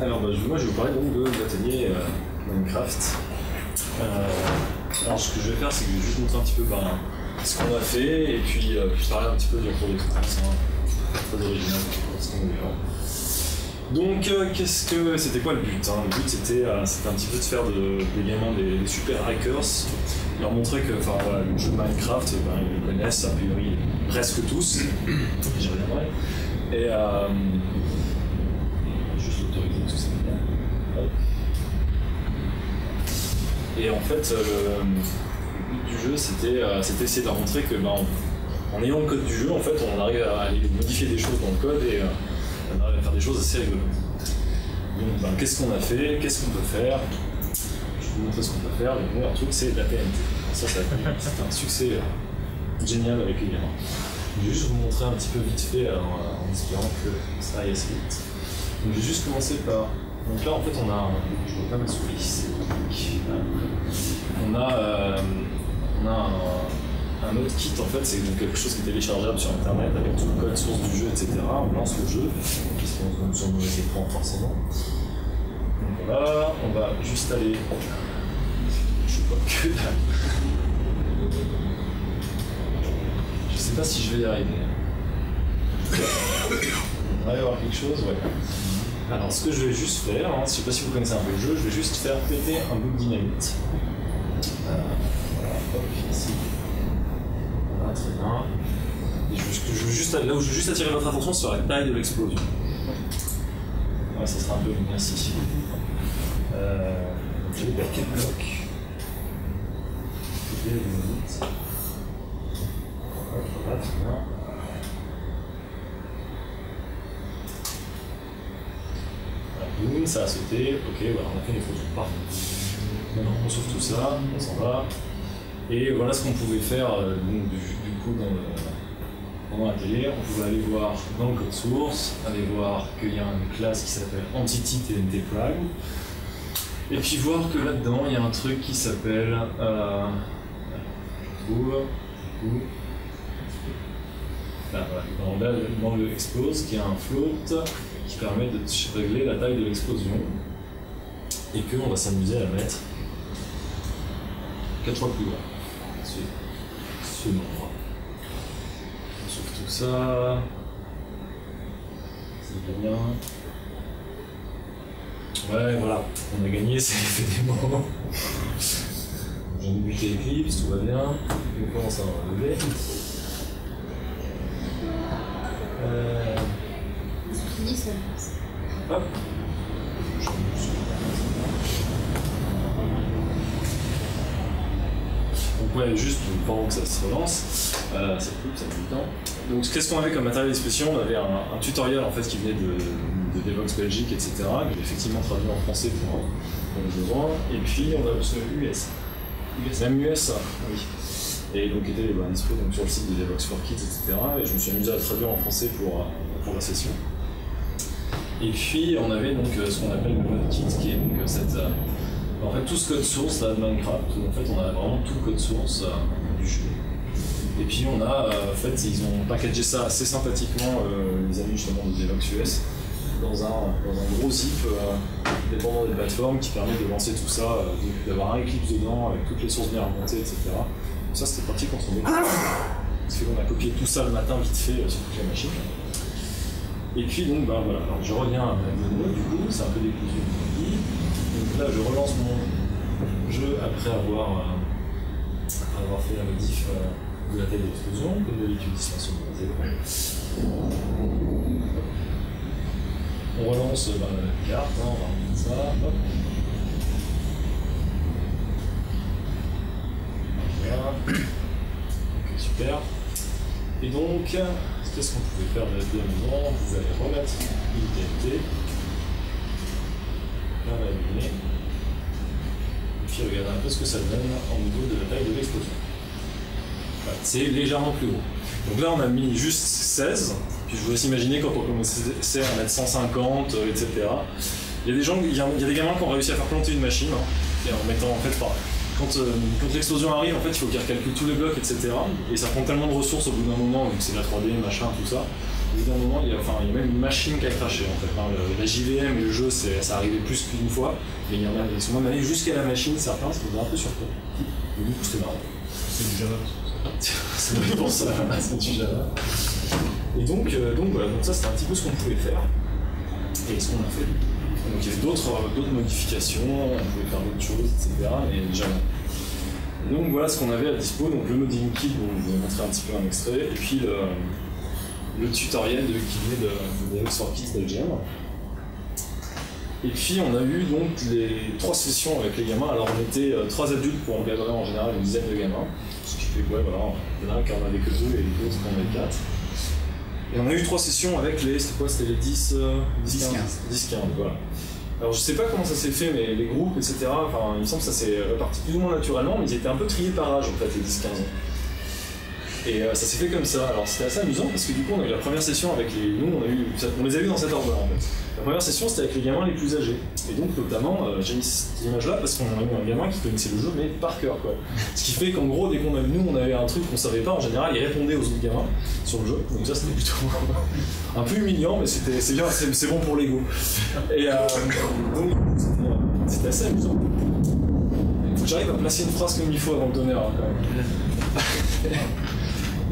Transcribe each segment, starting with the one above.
Alors moi je vais vous parler donc de l'atelier Minecraft. Alors ce que je vais faire c'est que je vais juste montrer un petit peu ce qu'on a fait et puis parler un petit peu du cours d'expérience. Très original, c'est donc c'était quoi le but Le but c'était un petit peu de faire des gamins des super hackers, leur montrer que voilà, le jeu Minecraft, ils le connaissent a priori presque tous, j'y reviendrai. Et juste autoriser tout ça. Et en fait le but du jeu c'était essayer de leur montrer que en ayant le code du jeu en fait on arrive à aller modifier des choses dans le code et on arrive à faire des choses assez rigolotes. Donc qu'est-ce qu'on a fait, qu'est-ce qu'on peut faire? Je vais vous montrer ce qu'on peut faire. Le meilleur truc c'est la TNT. Ça c'est un succès génial avec les gamins. Je vais juste vous montrer un petit peu vite fait en espérant que ça aille assez vite. Donc je vais juste commencer par... Donc là en fait on a... Je vois pas ma souris, c'est on a un autre kit en fait, c'est quelque chose qui est téléchargeable sur internet avec tout le code source du jeu, etc. On lance le jeu, qui se trouve sur le mauvais écran forcément. Donc voilà, on va juste aller... Je sais pas que là. Je sais pas si je vais y arriver. On va y avoir quelque chose, ouais. Alors ce que je vais juste faire, je sais pas si vous connaissez un peu le jeu, je vais juste faire péter un bout de dynamite. Voilà, hop, ici. Voilà, très bien. Et je veux juste, là où je veux juste attirer votre attention sur la taille de l'explosion. Ouais, ça sera un peu merci. Je vais faire quel bloc? Voilà, très bien. Boum, ça a sauté, ok, voilà, on a fait une explosion, parfait. Maintenant on sauve tout ça, on s'en va. Et voilà ce qu'on pouvait faire du coup pendant l'atelier. On pouvait aller voir dans le code source, aller voir qu'il y a une classe qui s'appelle Entity TNT Flag. Et puis voir que là-dedans il y a un truc qui s'appelle dans le expose, qui est un float qui permet de régler la taille de l'explosion et qu'on va s'amuser à mettre 4 fois plus grand. Ce nombre. On sauve tout ça. C'est bien. Ouais, voilà, on a gagné, c'est fait des mots. J'ai débuté Eclipse, tout va bien. On commence à enlever. Hop. Donc ouais, juste pendant que ça se relance, ça coupe, ça met du temps. Donc qu'est-ce qu'on avait comme matériel d'expression? On avait un tutoriel en fait qui venait de Devox Belgique, etc. que j'ai effectivement traduit en français pour le besoin. Et puis on a le US. Même US, oui. Et donc était dispo sur le site de Devox for Kids, etc. Et je me suis amusé à le traduire en français pour la session. Et puis on avait donc ce qu'on appelle le mode kit, qui est donc en fait tout ce code source là, de Minecraft. En fait on a vraiment tout le code source du jeu. Et puis on a en fait ils ont packagé ça assez sympathiquement, les amis justement de Devox US, dans un gros zip dépendant des plateformes qui permet de lancer tout ça, d'avoir un Eclipse dedans avec toutes les sources bien remontées, etc. Donc ça c'était pratique quand on est. Parce qu'on a copié tout ça le matin vite fait sur toutes les machines. Et puis donc voilà, alors je reviens à ma démo, du coup c'est un peu décousu. Donc là je relance mon jeu après avoir fait la modif de la taille d'explosion, comme d'habitude distension de 0. On relance la carte, on va remettre ça, hop. Voilà. Ok, super. Et donc, qu'est-ce qu'on pouvait faire de la maison? On pouvait aller remettre une TNT. Là, on va allumer. Et puis regarder un peu ce que ça donne au niveau de la taille de l'explosion. Voilà, c'est légèrement plus haut. Donc là, on a mis juste 16. Puis je vous laisse imaginer quand on commençait à mettre 150, etc. Il y a des gamins qui ont réussi à faire planter une machine, et en mettant en fait quand l'explosion arrive, en fait, il faut qu'ils recalculent tous les blocs, etc. Et ça prend tellement de ressources au bout d'un moment, donc c'est la 3D, machin, tout ça, Au bout d'un moment, il y a même une machine qui a craché en fait. La JVM et le jeu, ça arrivait plus qu'une fois, mais il y en a, ils sont même allés jusqu'à la machine, certains, ça me faisait un peu surpris. Mais du coup, c'était marrant. C'est du Java. C'est pour ça, c'est du Java. Et donc voilà, donc ça c'était un petit peu ce qu'on pouvait faire. Et ce qu'on a fait. Donc il y avait d'autres modifications, on pouvait faire d'autres choses, etc. Mais Java. Et donc voilà ce qu'on avait à dispo, donc le modding kit dont je vous ai montré un petit peu un extrait, et puis le tutoriel de Wikidata de DevOps for Kids d'LGM. Et puis on a eu donc les 3 sessions avec les gamins. Alors on était 3 adultes pour encadrer en général une dizaine de gamins. Ce qui fait que ouais, voilà, il y en a un qui en avait que 2 et d'autres qui en avaient 4. Et on a eu 3 sessions avec les, c'était quoi? C'était les 10, 10-15, voilà. Alors je sais pas comment ça s'est fait, mais les groupes, etc., enfin, il me semble que ça s'est réparti plus ou moins naturellement, mais ils étaient un peu triés par âge en fait, les 10-15 ans. Et ça s'est fait comme ça. Alors c'était assez amusant parce que du coup on a eu la première session avec les... Nous on les a vus dans cet ordre-là en fait. La première session c'était avec les gamins les plus âgés. Et donc notamment, j'ai mis cette image-là parce qu'on a eu un gamin qui connaissait le jeu mais par cœur quoi. Ce qui fait qu'en gros dès qu'on a nous on avait un truc qu'on savait pas, en général il répondait aux autres gamins sur le jeu. Donc ça c'était plutôt un peu humiliant mais c'est bien, c'est bon pour l'ego. Et donc c'était assez amusant. Il faut que j'arrive à placer une phrase comme il faut avant le tonnerre hein, quand même.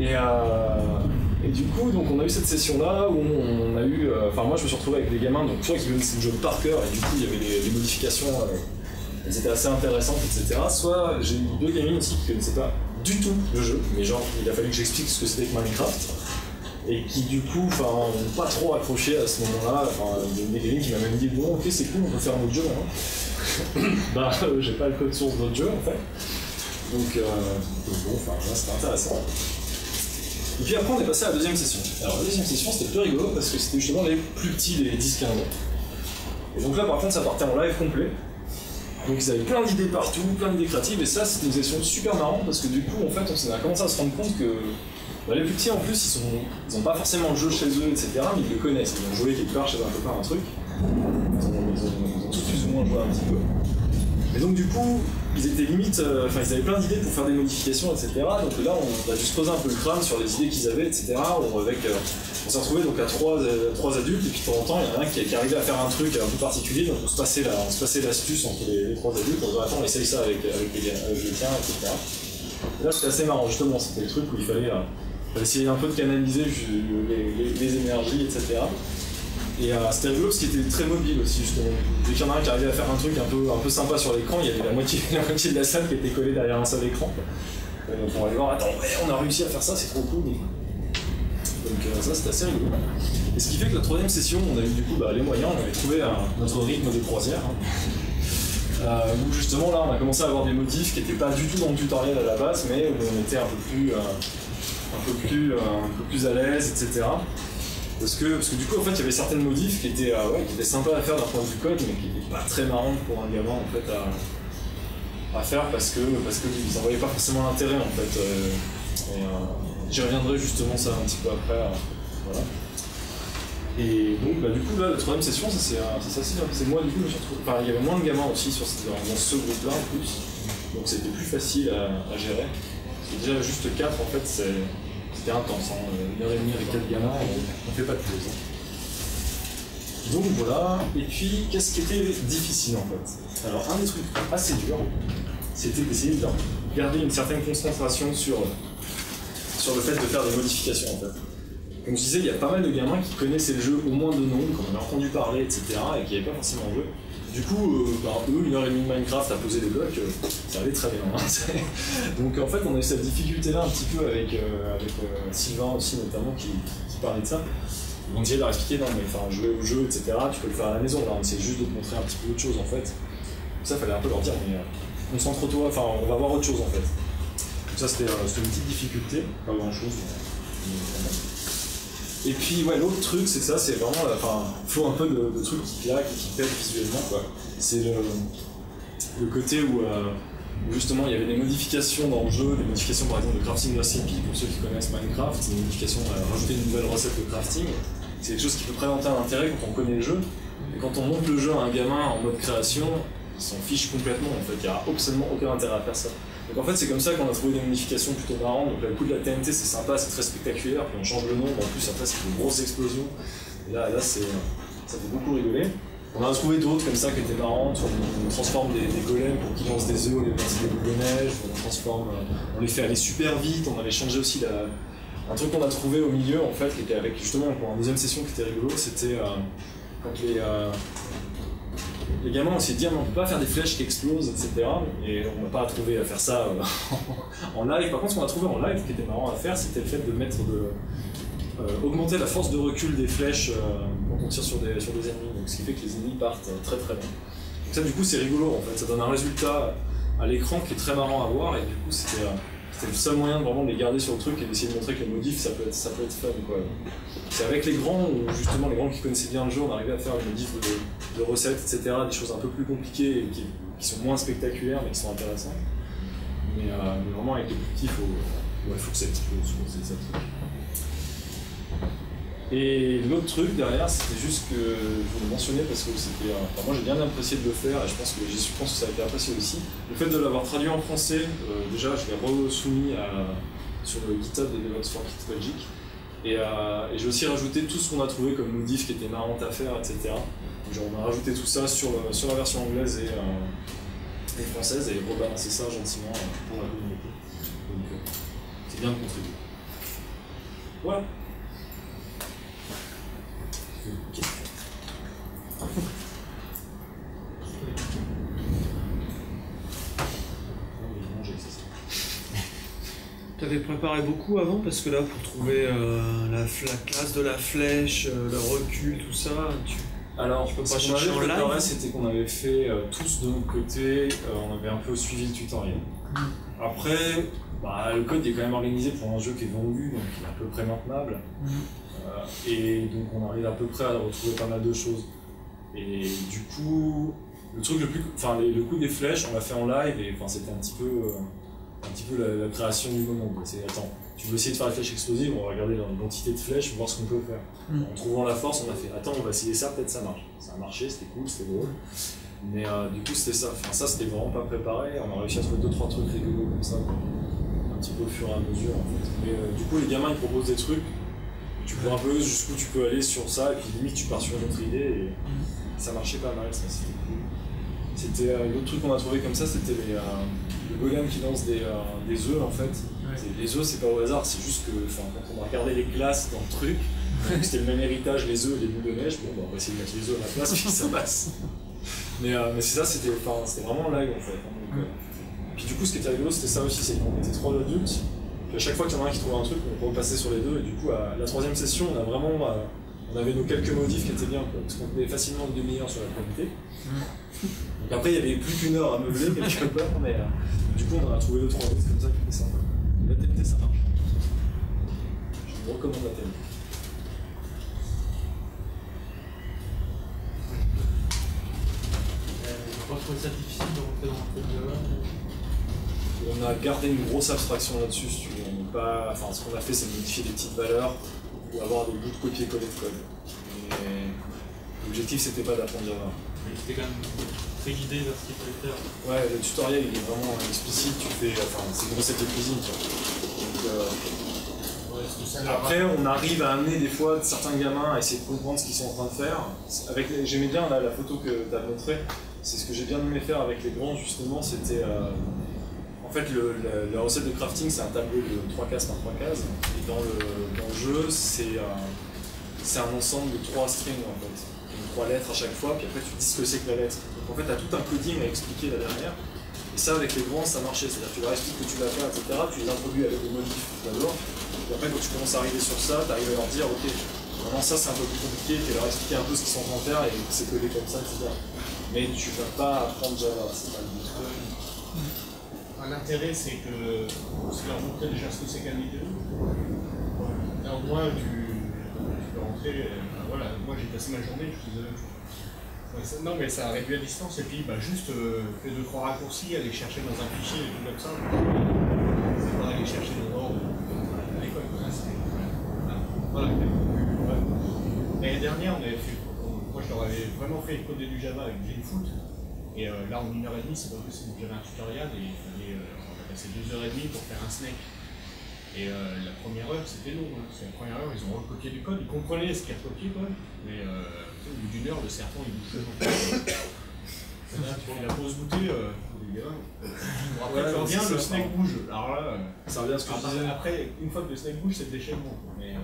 Et du coup, donc on a eu cette session-là où on a eu... Enfin, moi je me suis retrouvé avec des gamins, donc soit qui connaissaient le jeu par cœur, et du coup il y avait des modifications, elles étaient assez intéressantes, etc. Soit j'ai eu 2 gamines aussi qui connaissaient pas du tout le jeu, mais genre il a fallu que j'explique ce que c'était que Minecraft, et qui du coup, enfin, n'ont pas trop accroché à ce moment-là. Enfin, il y a une des gamines qui m'a même dit bon, ok, c'est cool, on peut faire un autre jeu maintenant. Bah, j'ai pas le code source d'autre jeu en fait. Donc bon, enfin, là, c'était intéressant. Et puis après, on est passé à la deuxième session. Alors, la deuxième session, c'était plus rigolo parce que c'était justement les plus petits, les 10-15 ans. Et donc là, par contre, ça partait en live complet. Donc ils avaient plein d'idées partout, plein d'idées créatives, et ça, c'était une session super marrante parce que du coup, en fait, on a commencé à se rendre compte que les plus petits, en plus, ils ont pas forcément le jeu chez eux, etc., mais ils le connaissent. Ils ont joué quelque part chez un copain, un truc. Ils ont tous plus ou moins joué un petit peu. Et donc du coup, ils étaient limite, enfin ils avaient plein d'idées pour faire des modifications, etc. Donc là, on a juste posé un peu le crâne sur les idées qu'ils avaient, etc. On s'est retrouvé donc à trois adultes, et puis de temps en temps, il y en a un qui arrivait à faire un truc un peu particulier, donc on se passait l'astuce entre les 3 adultes, on disait attends, on essaye ça avec le tien, etc. Et là, c'était assez marrant, justement, c'était le truc où il fallait essayer un peu de canaliser les énergies, etc. Et c'était rigolo parce qu'il était très mobile aussi, justement. Dès qu'il y en a un qui arrivait à faire un truc un peu sympa sur l'écran, il y avait la moitié de la salle qui était collée derrière un seul écran. Donc on va aller voir, attends, ouais, on a réussi à faire ça, c'est trop cool. Donc ça c'était assez rigolo. Et ce qui fait que la 3e session, on a eu du coup les moyens, on avait trouvé notre rythme de croisière. Où justement là on a commencé à avoir des motifs qui n'étaient pas du tout dans le tutoriel à la base, mais où on était un peu plus à l'aise, etc. Parce que du coup en fait il y avait certaines modifs qui étaient sympas à faire d'un point de vue code, mais qui n'étaient pas très marrantes pour un gamin en fait à faire parce qu'ils n'en voyaient pas forcément l'intérêt en fait. J'y reviendrai justement ça un petit peu après. Voilà. Et donc du coup là la 3e session c'est moi du coup je me suis retrouvé. Enfin il y avait moins de gamins aussi dans ce groupe là en plus. Donc c'était plus facile à gérer. Parce que déjà juste 4 en fait c'était intense, hein. 1h30 avec 4 gamins, on fait pas de pause. Donc voilà, et puis qu'est-ce qui était difficile en fait? Alors un des trucs assez durs, c'était d'essayer de garder une certaine concentration sur le fait de faire des modifications en fait. Comme je disais, il y a pas mal de gamins qui connaissaient le jeu au moins de nom, qu'on avait entendu parler, etc., et qui n'avaient pas forcément joué. Du coup, eux, 1h30 de Minecraft à poser des blocs, ça allait très bien. Hein. Donc en fait, on a eu cette difficulté-là un petit peu avec Sylvain aussi, notamment, qui parlait de ça. On essayait de leur expliquer, non mais enfin, jouer au jeu, etc., tu peux le faire à la maison, là, on essaie juste de te montrer un petit peu autre chose en fait. Donc ça, il fallait un peu leur dire, mais concentre-toi, enfin, on va voir autre chose en fait. Donc ça, c'était une petite difficulté, pas grand-chose, mais et puis ouais, l'autre truc c'est ça, c'est vraiment, il faut un peu de trucs qui claquent et qui pètent visuellement quoi. C'est le côté où justement il y avait des modifications dans le jeu, des modifications par exemple de crafting recipe pour ceux qui connaissent Minecraft, c'est une modification rajouter une nouvelle recette de crafting. C'est quelque chose qui peut présenter un intérêt quand on connaît le jeu, et quand on monte le jeu à un gamin en mode création, il s'en fiche complètement en fait, il n'y a absolument aucun intérêt à faire ça. Donc en fait, c'est comme ça qu'on a trouvé des modifications plutôt marrantes. Donc là, le coup de la TNT, c'est sympa, c'est très spectaculaire, puis on change le nombre, en plus après c'est une grosse explosion. Et là ça fait beaucoup rigoler. On a trouvé d'autres comme ça qui étaient marrantes, on transforme des golems pour qu'ils lancent des œufs au lieu de lancer des boules de neige, on les fait aller super vite, on avait changé aussi un truc qu'on a trouvé au milieu en fait, qui était avec justement pour une deuxième session qui était rigolo, c'était quand les gamins ont essayé de dire mais on peut pas faire des flèches qui explosent, etc. Et on n'a pas trouvé à faire ça en live. Par contre, ce qu'on a trouvé en live qui était marrant à faire, c'était le fait de mettre augmenter la force de recul des flèches quand on tire sur des ennemis, donc ce qui fait que les ennemis partent très très loin. Donc ça du coup c'est rigolo en fait, ça donne un résultat à l'écran qui est très marrant à voir et du coup c'était le seul moyen de vraiment les garder sur le truc et d'essayer de montrer que les modifs ça peut être fun quoi. C'est avec les grands, où justement les grands qui connaissaient bien le jeu, on arrivait à faire des modifs de recettes, etc., des choses un peu plus compliquées et qui sont moins spectaculaires mais qui sont intéressantes. Mais vraiment avec les petits, il faut que ça explose, c'est ça le truc. Et l'autre truc derrière, c'était juste que je voulais mentionner parce que c'était. Enfin, moi j'ai bien apprécié de le faire et je pense que ça a été apprécié aussi. Le fait de l'avoir traduit en français, déjà je l'ai re-soumis sur le GitHub de Devox for Kids Belgique. Et j'ai aussi rajouté tout ce qu'on a trouvé comme modif qui était marrant à faire, etc. Donc, genre, on a rajouté tout ça sur la version anglaise et française et rebalancé ça gentiment pour la communauté. Donc c'est bien de contribuer. Voilà. Tu avais préparé beaucoup avant parce que là pour trouver la classe de la flèche, le recul, tout ça, alors, tu peux pas ce qu'on chercher en avait préparé, live. c'était qu'on avait fait tous de notre côté, on avait un peu suivi le tutoriel. Après, le code est quand même organisé pour un jeu qui est vendu, donc il est à peu près maintenable. Et donc on arrive à peu près à retrouver pas mal de choses. Et du coup, le coup des flèches, on l'a fait en live et c'était un petit peu la création du moment. C'est attends, tu veux essayer de faire la flèche explosive, on va regarder l'identité de flèche, voir ce qu'on peut faire. En trouvant la force, on a fait attends, on va essayer ça, peut-être ça marche. Ça a marché, c'était cool, c'était drôle. Mais du coup, c'était ça. Enfin, ça, c'était vraiment pas préparé. On a réussi à trouver 2-3 trucs rigolos comme ça, un petit peu au fur et à mesure en fait. Mais du coup, les gamins ils proposent des trucs. Tu vois un peu jusqu'où tu peux aller sur ça, et puis limite tu pars sur une autre idée, et ça marchait pas mal, ça c'était cool. C'était l'autre truc qu'on a trouvé comme ça, c'était le golem qui lance des œufs en fait. Ouais. Les œufs c'est pas au hasard, c'est juste que quand on a regardé les classes dans le truc, c'était le même héritage, les œufs et les boules de neige, bon on va essayer de mettre les œufs à la place, puis ça passe. Mais c'est ça, c'était vraiment lag en fait. Donc, puis du coup ce qui était rigolo c'était ça aussi, c'est qu'on était 3 adultes. Puis à chaque fois qu'il y en a un qui trouvait un truc, on repassait sur les deux, et du coup, à la troisième session, on avait nos quelques modifs qui étaient bien, quoi, parce qu'on tenait facilement une demi-heure sur la qualité. Donc après, il n'y avait plus qu'une heure à meubler, quelque part, mais du coup, on en a trouvé 2-3 autres comme ça qui étaient sympas. La TNT, ça marche. Je vous recommande la TNT. Je pas trouvé ça difficile de rentrer dans un truc de là. On a gardé une grosse abstraction là-dessus, si tu veux. Ce qu'on a fait, c'est modifier des petites valeurs ou avoir des bouts de copier-coller de code. Et l'objectif, c'était pas d'apprendre Java. Mais c'était quand même très guidé vers ce qu'il fallait faire. Ouais, le tutoriel il est vraiment explicite, c'est une recette de cuisine. Après, on arrive à amener des fois certains gamins à essayer de comprendre ce qu'ils sont en train de faire. J'aimais bien la photo que tu as montrée, c'est ce que j'ai bien aimé faire avec les grands justement, c'était. En fait, la recette de crafting, c'est un tableau de 3 cases par 3 cases. Et dans le jeu, c'est un ensemble de 3 strings, en fait. Donc 3 lettres à chaque fois, puis après tu dis ce que c'est que la lettre. Donc en fait, tu as tout un coding à expliquer là derrière. Et ça, avec les grands, ça marchait. C'est-à-dire que tu leur expliques que tu l'as fait, etc. Tu les introduis avec des modifs d'abord. Et après, quand tu commences à arriver sur ça, tu arrives à leur dire, ok, vraiment ça c'est un peu plus compliqué, tu leur expliquer un peu ce qu'ils sont en train de faire et c'est codé comme ça, etc. Mais tu vas pas apprendre Java, c'est pas le but. L'intérêt, c'est que leur montrer déjà ce que c'est qu'un idée. Alors moi, tu peux rentrer, voilà, moi j'ai passé ma journée, je faisais la même chose. Non mais ça a réduit la distance et puis juste fait 2-3 raccourcis, aller chercher dans un fichier et tout comme ça. C'est pas aller chercher dans l'ordre à l'école. Voilà. L'année dernière, moi je leur avais vraiment fait coder du Java avec Jane Foot. Et là, en 1h30, c'est pas possible. J'avais un tutoriel et il fallait c'est 2h30 pour faire un snack. Et la première heure, c'était long. Hein. C'est la première heure, ils ont recopié du code, ils comprenaient ce qu'il y a recopié, quoi. Mais au bout d'une heure, le serpent, il bouge toujours. Là, tu fais la pause goûter, les gars. Bon, après, tu reviens, le snack bouge. Alors là, Ça revient à ce que je disais. après, une fois que le snack bouge, c'est le déchaînement. Mais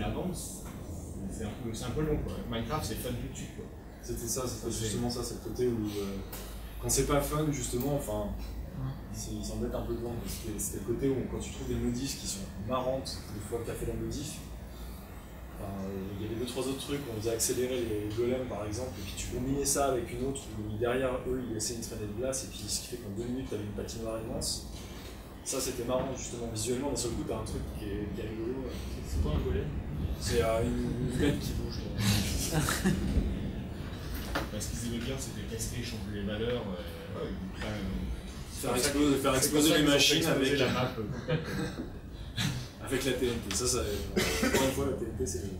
avant, c'est un peu long. Quoi. Minecraft, c'est fun tout de suite. Quoi. C'était ça, c'était justement ça, c'est le côté où quand c'est pas fun, justement, enfin, ils s'embêtent un peu devant. C'était le côté où quand tu trouves des modifs qui sont marrantes, une fois que tu as fait la modif, il y avait 2-3 autres trucs, on faisait accélérer les golems par exemple, et puis tu combinais ça avec une autre où derrière eux ils laissaient une traînée de glace, et puis ce qui fait qu'en 2 minutes tu avais une patinoire immense. Ça c'était marrant justement, visuellement, d'un seul coup tu as un truc qui est rigolo. C'est quoi un golem? C'est une flèche qui bouge. Ce qu'ils aimaient bien, c'était tester, changer les valeurs. Faire exploser les machines avec la map. Avec la TNT. Ça, encore une fois, la TNT, c'est le.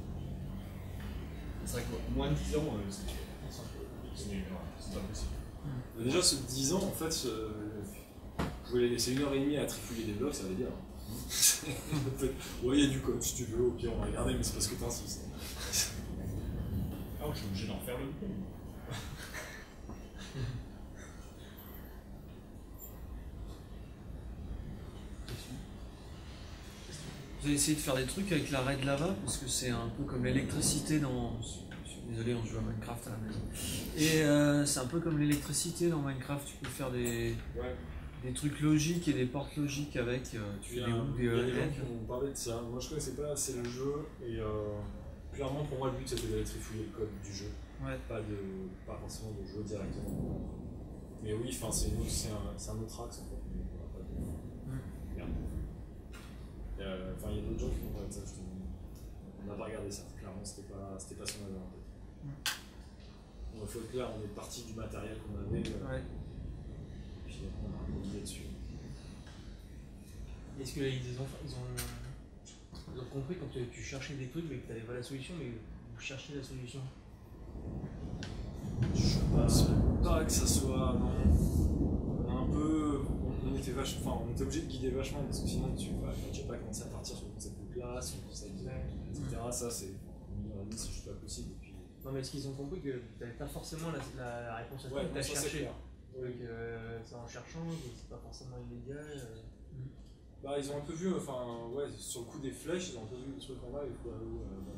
C'est vrai que moins de 10 ans, c'est pas possible. Déjà, ce 10 ans, en fait, vous pouvez les laisser 1h30 à trifouiller des blocs, ça veut dire. En fait, ouais, il y a du code si tu veux, au pire, on va regarder, mais c'est parce que t'insistes. Ah, je suis obligé d'en refaire le coup. Vous avez essayé de faire des trucs avec l'arrêt de lava parce que c'est un peu comme l'électricité dans. Désolé, on joue à Minecraft à la maison. Et c'est un peu comme l'électricité dans Minecraft, tu peux faire des trucs logiques et des portes logiques avec. Tu fais des hooks, des gens qui ont parlé de ça. Moi je connaissais pas assez le jeu et clairement pour moi le but c'était d'aller trifouiller le code du jeu. Ouais. Pas forcément de jouer directement. Mais oui, c'est un autre axe en fait. Mais on va pas de... Merde. Il y a d'autres gens qui vont parler de ça justement. On n'a pas regardé ça, clairement c'était pas ce qu'on avait en tête. Il faut être clair, on est parti du matériel qu'on avait. Puis on a un idée dessus. Est-ce que ils ont compris quand tu cherchais des trucs mais que tu n'avais pas la solution, mais vous cherchiez la solution? Je pense pas que ça soit. Non. On a un peu. On était obligé de guider vachement parce que sinon tu vas pas commencer à partir sur le concept de classe, etc. Ça c'est c'est juste pas possible. Et puis... Non, mais est-ce qu'ils ont compris que tu n'avais pas forcément la réponse à ce que tu as cherché? Donc c'est en cherchant, c'est pas forcément immédiat. Ils ont un peu vu, sur le coup des flèches, ils ont un peu vu le truc en bas, il faut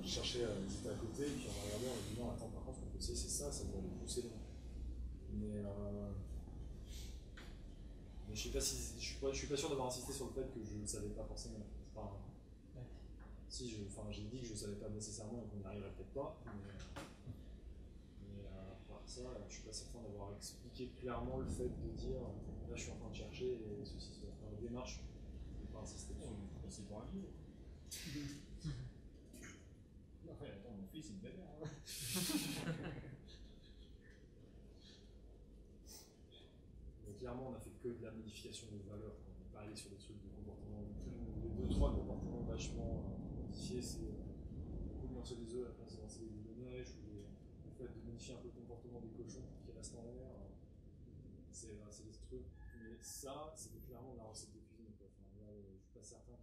chercher à hésiter à côté, et puis on va regarder, on va dire non, attends, par contre, on peut essayer, c'est ça doit le pousser loin. Mais je suis pas sûr d'avoir insisté sur le fait que je ne savais pas forcément. Si j'ai dit que je ne savais pas nécessairement et qu'on n'y arriverait peut-être pas, mais à part ça, je suis pas certain d'avoir expliqué clairement le fait de dire là je suis en train de chercher et ceci, cela. Dans la démarche, je n'ai pas insisté dessus. C'est pour un livre. Attends, mon fils il me vénère. Clairement, on a fait que de la modification de valeurs. On n'est pas allé sur des trucs de comportement. Les 2-3 comportements vachement modifiés, c'est comment lancer des œufs à la place de lancer des boules de neige, ou le fait de modifier un peu le comportement des cochons pour qu'ils restent en l'air. C'est des trucs. Mais ça, c'était clairement la recette de cuisine. Là, je ne suis pas certain